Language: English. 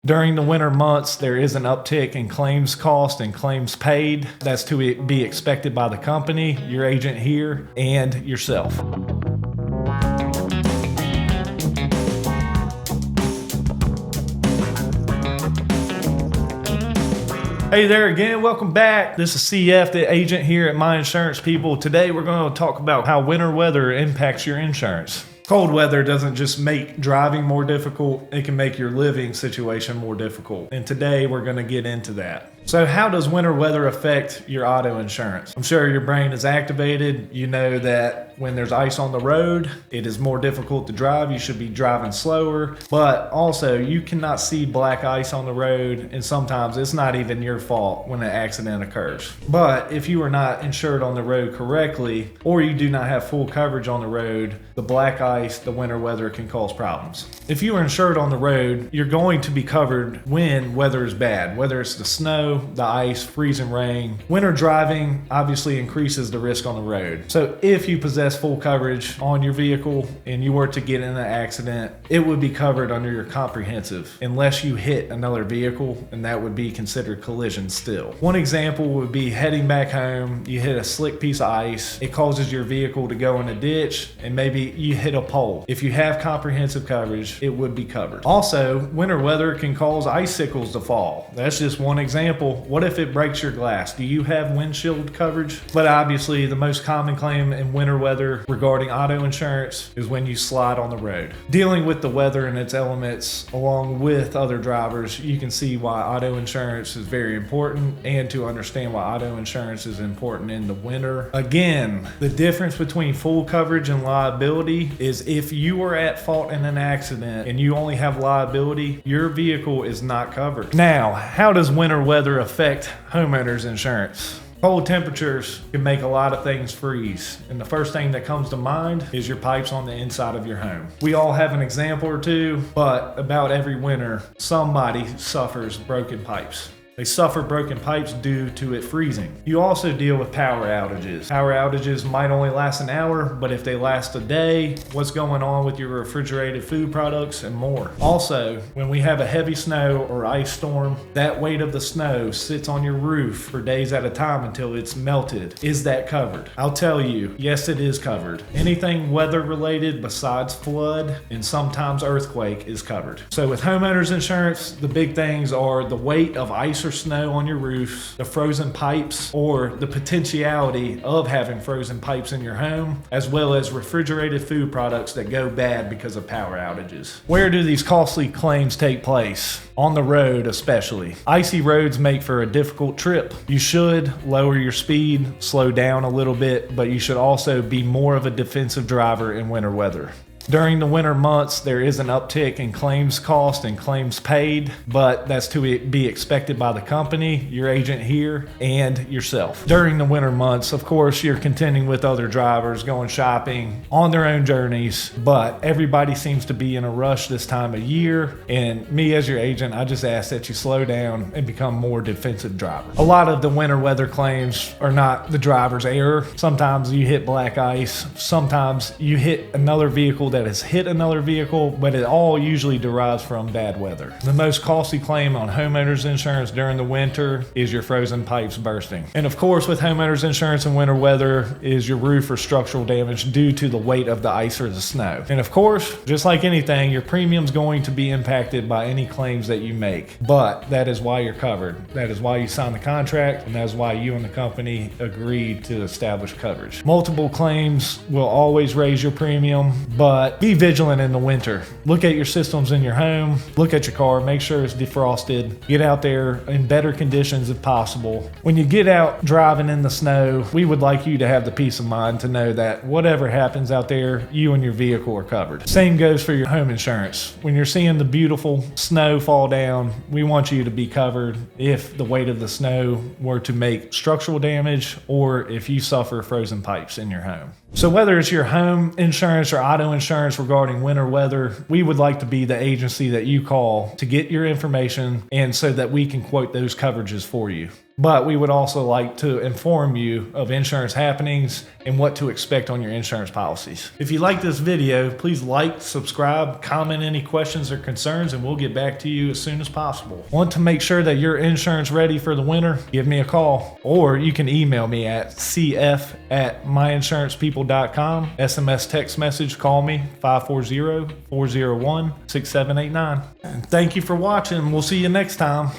During the winter months, there is an uptick in claims cost and claims paid. That's to be expected by the company, your agent here, and yourself. Hey there again, welcome back. This is CF, the agent here at My Insurance People. Today we're going to talk about how winter weather impacts your insurance. Cold weather doesn't just make driving more difficult, it can make your living situation more difficult. And today we're going to get into that. So how does winter weather affect your auto insurance? I'm sure your brain is activated. You know that when there's ice on the road, it is more difficult to drive. You should be driving slower, but also you cannot see black ice on the road, and sometimes it's not even your fault when an accident occurs. But if you are not insured on the road correctly, or you do not have full coverage on the road, the black ice, the winter weather can cause problems. If you are insured on the road, you're going to be covered when weather is bad, whether it's the snow, the ice, freezing rain. Winter driving obviously increases the risk on the road. So if you possess full coverage on your vehicle and you were to get in an accident, it would be covered under your comprehensive unless you hit another vehicle, and that would be considered collision still. One example would be heading back home, you hit a slick piece of ice, it causes your vehicle to go in a ditch, and maybe you hit a pole. If you have comprehensive coverage, it would be covered. Also, winter weather can cause icicles to fall. That's just one example. What if it breaks your glass? Do you have windshield coverage? But obviously, the most common claim in winter weather regarding auto insurance is when you slide on the road. Dealing with the weather and its elements along with other drivers, you can see why auto insurance is very important, and to understand why auto insurance is important in the winter. Again, the difference between full coverage and liability is if you are at fault in an accident and you only have liability, your vehicle is not covered. Now, how does winter weather affect homeowners insurance? Cold temperatures can make a lot of things freeze, and the first thing that comes to mind is your pipes on the inside of your home. We all have an example or two, but about every winter, somebody suffers broken pipes. They suffer broken pipes due to it freezing. You also deal with power outages. Power outages might only last an hour, but if they last a day, what's going on with your refrigerated food products and more. Also, when we have a heavy snow or ice storm, that weight of the snow sits on your roof for days at a time until it's melted. Is that covered? I'll tell you, yes, it is covered. Anything weather related besides flood and sometimes earthquake is covered. So with homeowners insurance, the big things are the weight of ice or snow on your roofs, the frozen pipes, or the potentiality of having frozen pipes in your home, as well as refrigerated food products that go bad because of power outages. Where do these costly claims take place? On the road especially. Icy roads make for a difficult trip. You should lower your speed, slow down a little bit, but you should also be more of a defensive driver in winter weather. During the winter months, there is an uptick in claims cost and claims paid, but that's to be expected by the company, your agent here, and yourself. During the winter months, of course, you're contending with other drivers, going shopping, on their own journeys, but everybody seems to be in a rush this time of year, and me as your agent, I just ask that you slow down and become more defensive driver. A lot of the winter weather claims are not the driver's error. Sometimes you hit black ice, sometimes you hit another vehicle that has hit another vehicle, but it all usually derives from bad weather. The most costly claim on homeowners insurance during the winter is your frozen pipes bursting. And of course, with homeowners insurance in winter weather is your roof or structural damage due to the weight of the ice or the snow. And of course, just like anything, your premium's going to be impacted by any claims that you make, but that is why you're covered. That is why you signed the contract, and that is why you and the company agreed to establish coverage. Multiple claims will always raise your premium, but be vigilant in the winter. Look at your systems in your home, look at your car, make sure it's defrosted. Get out there in better conditions if possible. When you get out driving in the snow, we would like you to have the peace of mind to know that whatever happens out there, you and your vehicle are covered. Same goes for your home insurance. When you're seeing the beautiful snow fall down, we want you to be covered if the weight of the snow were to make structural damage or if you suffer frozen pipes in your home. So whether it's your home insurance or auto insurance regarding winter weather, we would like to be the agency that you call to get your information and so that we can quote those coverages for you. but we would also like to inform you of insurance happenings and what to expect on your insurance policies. If you like this video, please like, subscribe, comment any questions or concerns, and we'll get back to you as soon as possible. Want to make sure that your insurance ready for the winter? Give me a call, or you can email me at cf@myinsurancepeople.com. SMS text message, call me 540-401-6789. And thank you for watching. We'll see you next time.